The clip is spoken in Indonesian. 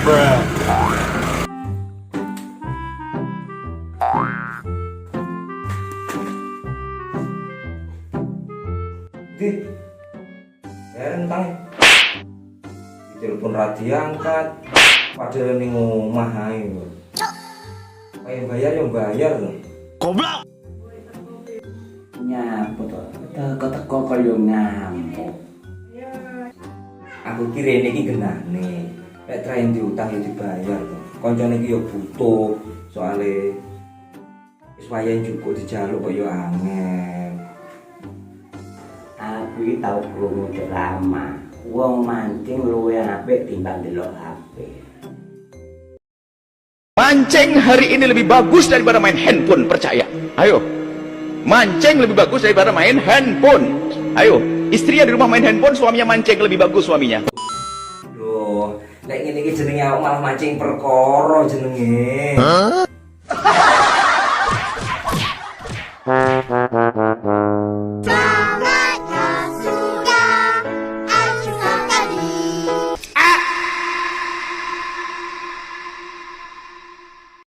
Di, rentang. Telepon radio angkat. Padahal ning omah ae. Kayak bayar yang bayar loh. Goblok. Nyaput teko kaya ngamuk. Aku kira ini iki genane. Nek train diutang ya dibayar to. Koncone iki yo butuh, soalnya wis wayahe cukup dijaluk kok yo angel. Aku iki tau krungu drama. Wong mancing luwih apik timbang delok HP. Mancing hari ini lebih bagus daripada main handphone, percaya. Ayo. Mancing lebih bagus daripada main handphone. Ayo. Istrinya di rumah main handphone, suaminya mancing lebih bagus suaminya. Loh, nek ngene iki jenenge aku malah mancing perkara jenenge.